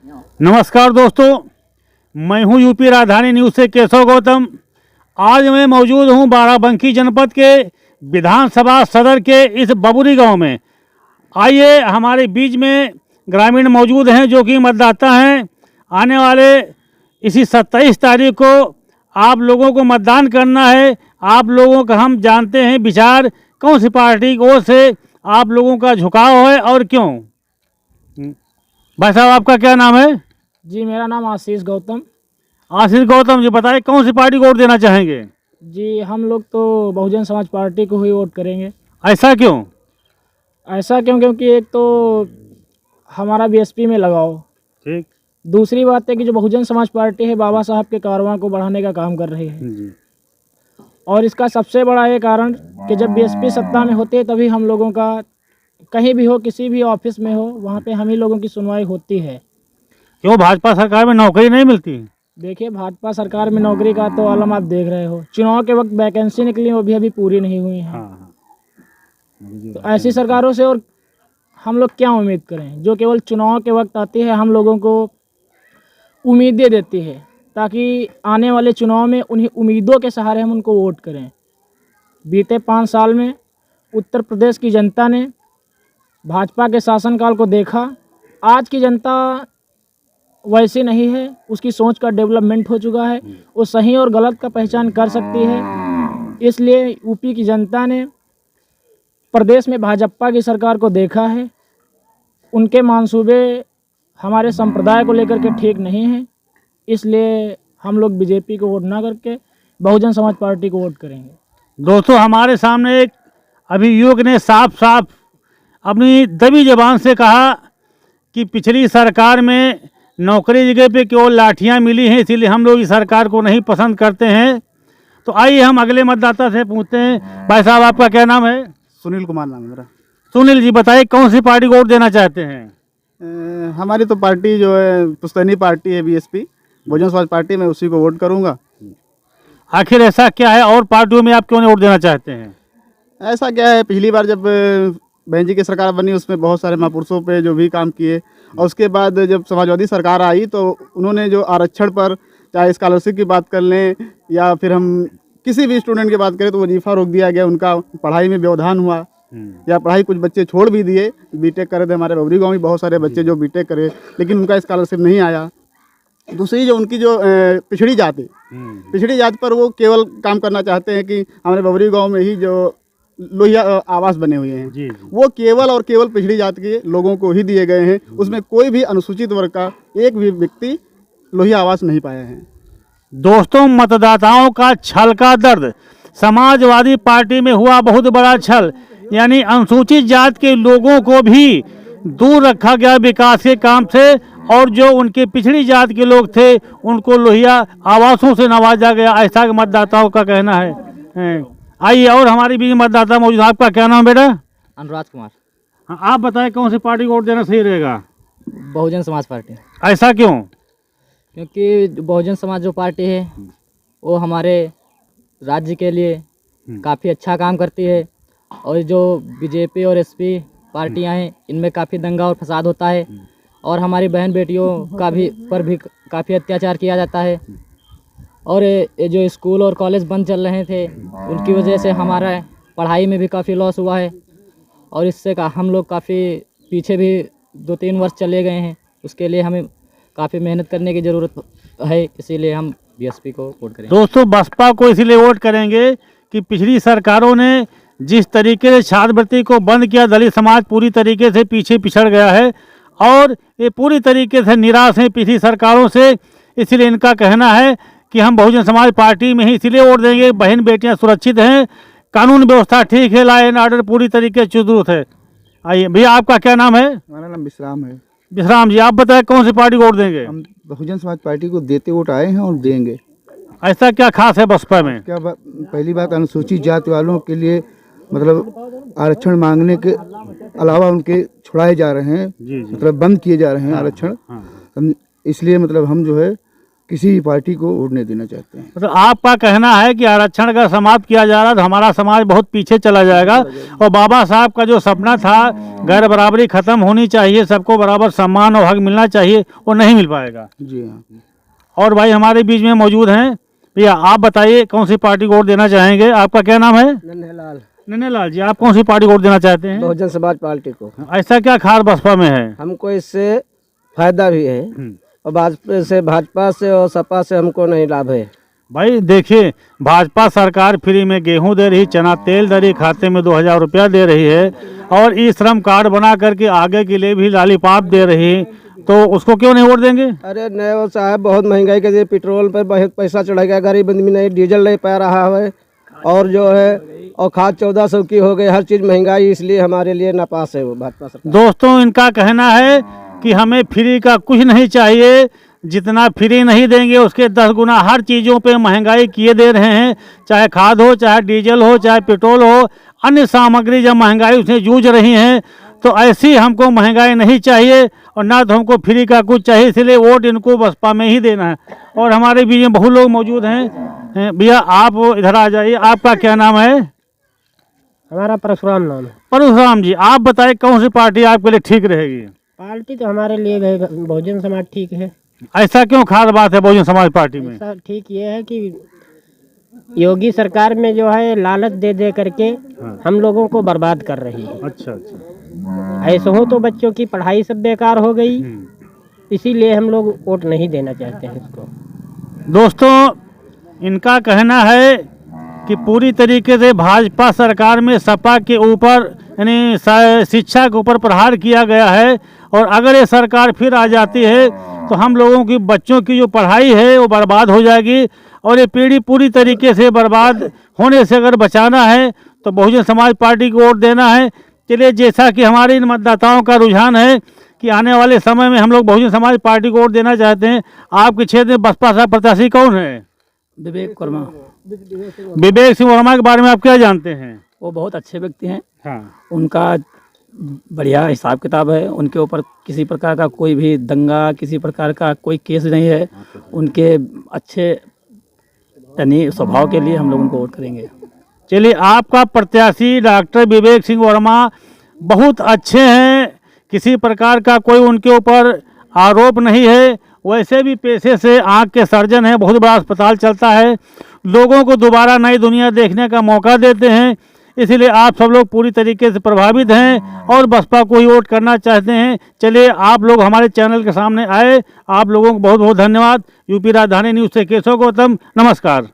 नमस्कार दोस्तों, मैं हूं यूपी राजधानी न्यूज़ से केशव गौतम। आज मैं मौजूद हूं बाराबंकी जनपद के विधानसभा सदर के इस बबुरी गांव में। आइए, हमारे बीच में ग्रामीण मौजूद हैं जो कि मतदाता हैं। आने वाले इसी 27 तारीख को आप लोगों को मतदान करना है। आप लोगों का हम जानते हैं विचार, कौन सी पार्टी की ओर से आप लोगों का झुकाव है और क्यों। भाई साहब, आपका क्या नाम है? जी, मेरा नाम आशीष गौतम। आशीष गौतम जी, बताइए कौन सी पार्टी को वोट देना चाहेंगे? जी, हम लोग तो बहुजन समाज पार्टी को ही वोट करेंगे। ऐसा क्यों? ऐसा क्यों? क्योंकि एक तो हमारा बीएसपी में लगाओ, ठीक। दूसरी बात है कि जो बहुजन समाज पार्टी है बाबा साहब के कारवां को बढ़ाने का काम कर रही है जी। और इसका सबसे बड़ा ये कारण कि जब बीएसपी सत्ता में होते तभी हम लोगों का कहीं भी हो, किसी भी ऑफिस में हो, वहाँ पे हम ही लोगों की सुनवाई होती है। क्यों भाजपा सरकार में नौकरी नहीं मिलती? देखिए, भाजपा सरकार में नौकरी का तो आलम आप देख रहे हो। चुनाव के वक्त वैकेंसी निकली, वो भी अभी पूरी नहीं हुई है। तो ऐसी सरकारों से और हम लोग क्या उम्मीद करें, जो केवल चुनाव के वक्त आती है, हम लोगों को उम्मीदें देती है ताकि आने वाले चुनाव में उन्हीं उम्मीदों के सहारे हम उनको वोट करें। बीते 5 साल में उत्तर प्रदेश की जनता ने भाजपा के शासनकाल को देखा। आज की जनता वैसी नहीं है, उसकी सोच का डेवलपमेंट हो चुका है, वो सही और गलत का पहचान कर सकती है। इसलिए यूपी की जनता ने प्रदेश में भाजपा की सरकार को देखा है। उनके मंसूबे हमारे संप्रदाय को लेकर के ठीक नहीं हैं, इसलिए हम लोग बीजेपी को वोट ना करके बहुजन समाज पार्टी को वोट करेंगे। दोस्तों, हमारे सामने एक अभी युवक ने साफ साफ अपनी दबी जबान से कहा कि पिछली सरकार में नौकरी जगह पे केवल लाठियां मिली हैं, इसीलिए हम लोग इस सरकार को नहीं पसंद करते हैं। तो आइए हम अगले मतदाता से पूछते हैं। भाई साहब, आपका क्या नाम है? सुनील कुमार नाम है मेरा। सुनील जी, बताइए कौन सी पार्टी को वोट देना चाहते हैं? हमारी तो पार्टी जो है पुश्तैनी पार्टी है, बीएसपी बहुजन समाज पार्टी, मैं उसी को वोट करूंगा। आखिर ऐसा क्या है और पार्टियों में आप क्यों नहीं वोट देना चाहते हैं? ऐसा क्या है, पिछली बार जब बहन जी की सरकार बनी उसमें बहुत सारे महापुरुषों पे जो भी काम किए, और उसके बाद जब समाजवादी सरकार आई तो उन्होंने जो आरक्षण पर, चाहे स्कॉलरशिप की बात कर लें या फिर हम किसी भी स्टूडेंट की बात करें, तो वजीफ़ा रोक दिया गया, उनका पढ़ाई में व्यवधान हुआ या पढ़ाई कुछ बच्चे छोड़ भी दिए। बीटेक करे थे, हमारे बबरी गांव में बहुत सारे बच्चे जो बीटेक करे लेकिन उनका स्कॉलरशिप नहीं आया। दूसरी जो उनकी जो पिछड़ी जात है, पिछड़ी जात पर वो केवल काम करना चाहते हैं कि हमारे बबरी गांव में ही जो लोहिया आवास बने हुए हैं जी। वो केवल और केवल पिछड़ी जात के लोगों को ही दिए गए हैं। उसमें कोई भी अनुसूचित वर्ग का एक भी व्यक्ति लोहिया आवास नहीं पाया है। दोस्तों, मतदाताओं का छल का दर्द, समाजवादी पार्टी में हुआ बहुत बड़ा छल, यानी अनुसूचित जात के लोगों को भी दूर रखा गया विकास के काम से, और जो उनके पिछड़ी जात के लोग थे उनको लोहिया आवासों से नवाजा गया, ऐसा मतदाताओं का कहना है। आइए, और हमारी बीच मतदाता मौजूद। आपका क्या नाम बेटा? अनुराग कुमार। हाँ, आप बताएं कौन सी पार्टी को वोट देना सही रहेगा? बहुजन समाज पार्टी। ऐसा क्यों? क्योंकि बहुजन समाज जो पार्टी है वो हमारे राज्य के लिए काफ़ी अच्छा काम करती है, और जो बीजेपी और एसपी पार्टियां हैं इनमें काफ़ी दंगा और फसाद होता है, और हमारी बहन बेटियों का भी पर भी काफ़ी अत्याचार किया जाता है। और ये जो स्कूल और कॉलेज बंद चल रहे थे उनकी वजह से हमारा पढ़ाई में भी काफ़ी लॉस हुआ है, और इससे हम लोग काफ़ी पीछे भी 2-3 वर्ष चले गए हैं। उसके लिए हमें काफ़ी मेहनत करने की ज़रूरत है, इसीलिए हम बीएसपी को वोट करेंगे। दोस्तों, बसपा को इसलिए वोट करेंगे कि पिछली सरकारों ने जिस तरीके से छात्रवृत्ति को बंद किया, दलित समाज पूरी तरीके से पीछे पिछड़ गया है और ये पूरी तरीके से निराश है पिछली सरकारों से। इसलिए इनका कहना है कि हम बहुजन समाज पार्टी में ही इसलिए वोट देंगे। बहन बेटियां सुरक्षित हैं, कानून व्यवस्था ठीक है, लॉ एंड ऑर्डर पूरी तरीके से चुस्त है। आइए भैया, आपका क्या नाम है? हमारा नाम विश्राम है। विश्राम जी, आप बताएं कौन सी पार्टी को वोट देंगे? हम बहुजन समाज पार्टी को देते वोट आए हैं और देंगे। ऐसा क्या खास है बसपा में? पहली बात, अनुसूचित जाति वालों के लिए मतलब आरक्षण मांगने के अलावा उनके छुड़ाए जा रहे हैं, मतलब बंद किए जा रहे हैं आरक्षण। इसलिए मतलब हम जो है किसी भी पार्टी को वोट नहीं देना चाहते हैं। तो आपका कहना है कि आरक्षण अगर समाप्त किया जा रहा है तो हमारा समाज बहुत पीछे चला जाएगा और बाबा साहब का जो सपना था गैर बराबरी खत्म होनी चाहिए, सबको बराबर सम्मान और हक मिलना चाहिए, वो नहीं मिल पाएगा। जी हाँ। और भाई हमारे बीच में मौजूद हैं, भैया आप बताइए कौन सी पार्टी को वोट देना चाहेंगे? आपका क्या नाम है? नन्हेलाल जी, आप कौन सी पार्टी को वोट देना चाहते हैं? बहुजन समाज पार्टी को। ऐसा क्या खास बसपा में है? हमको इससे फायदा भी है और भाजपा से और सपा से हमको नहीं लाभ है। भाई देखिए, भाजपा सरकार फ्री में गेहूं दे रही, चना तेल दे रही, खाते में 2000 रुपया दे रही है और ई श्रम कार्ड बना करके आगे के लिए भी लालीपाप दे रही, तो उसको क्यों नहीं वोट देंगे? अरे नहीं वो साहब, बहुत महंगाई के लिए पेट्रोल पर बहुत पैसा चढ़ा गया, गरीब आदमी नहीं डीजल नहीं पा रहा है और जो है और खाद 1400 की हो गई, हर चीज़ महंगाई, इसलिए हमारे लिए नापास है वो भाजपा सरकार। दोस्तों इनका कहना है कि हमें फ्री का कुछ नहीं चाहिए, जितना फ्री नहीं देंगे उसके 10 गुना हर चीज़ों पे महंगाई किए दे रहे हैं, चाहे खाद हो, चाहे डीजल हो, चाहे पेट्रोल हो, अन्य सामग्री जब महंगाई उससे जूझ रही हैं, तो ऐसी हमको महंगाई नहीं चाहिए और ना तो हमको फ्री का कुछ चाहिए, इसलिए वोट इनको बसपा में ही देना है। और हमारे बीच में बहुत लोग मौजूद हैं। भैया आप इधर आ जाइए, आपका क्या नाम है? हमारा परशुराम नाम है। परशुराम जी, आप बताइए कौन सी पार्टी आपके लिए ठीक रहेगी? पार्टी तो हमारे लिए बहुजन समाज ठीक है। ऐसा क्यों खास बात है बहुजन समाज पार्टी में? ऐसा ठीक ये है कि योगी सरकार में जो है लालच दे दे करके हम लोगों को बर्बाद कर रही है। अच्छा अच्छा। ऐसे हो तो बच्चों की पढ़ाई सब बेकार हो गई, इसीलिए हम लोग वोट नहीं देना चाहते हैं इसको। दोस्तों इनका कहना है कि पूरी तरीके से भाजपा सरकार में सपा के ऊपर यानी शिक्षा के ऊपर प्रहार किया गया है और अगर ये सरकार फिर आ जाती है तो हम लोगों की बच्चों की जो पढ़ाई है वो बर्बाद हो जाएगी और ये पीढ़ी पूरी तरीके से बर्बाद होने से अगर बचाना है तो बहुजन समाज पार्टी को वोट देना है। चलिए, जैसा कि हमारे इन मतदाताओं का रुझान है कि आने वाले समय में हम लोग बहुजन समाज पार्टी को वोट देना चाहते हैं। आपके क्षेत्र में बसपा का प्रत्याशी कौन है? विवेक वर्मा। विवेक सिंह वर्मा के बारे में आप क्या जानते हैं? वो बहुत अच्छे व्यक्ति हैं। हाँ। उनका बढ़िया हिसाब किताब है, उनके ऊपर किसी प्रकार का कोई भी दंगा, किसी प्रकार का कोई केस नहीं है। उनके अच्छे तनी स्वभाव के लिए हम लोग उनको वोट करेंगे। चलिए, आपका प्रत्याशी डॉक्टर विवेक सिंह वर्मा बहुत अच्छे हैं, किसी प्रकार का कोई उनके ऊपर आरोप नहीं है, वैसे भी पेशे से आँख के सर्जन हैं, बहुत बड़ा अस्पताल चलता है, लोगों को दोबारा नई दुनिया देखने का मौका देते हैं, इसलिए आप सब लोग पूरी तरीके से प्रभावित हैं और बसपा को ही वोट करना चाहते हैं। चलिए, आप लोग हमारे चैनल के सामने आए, आप लोगों को बहुत बहुत धन्यवाद। यूपी राजधानी न्यूज़ से केशव गौतम, नमस्कार।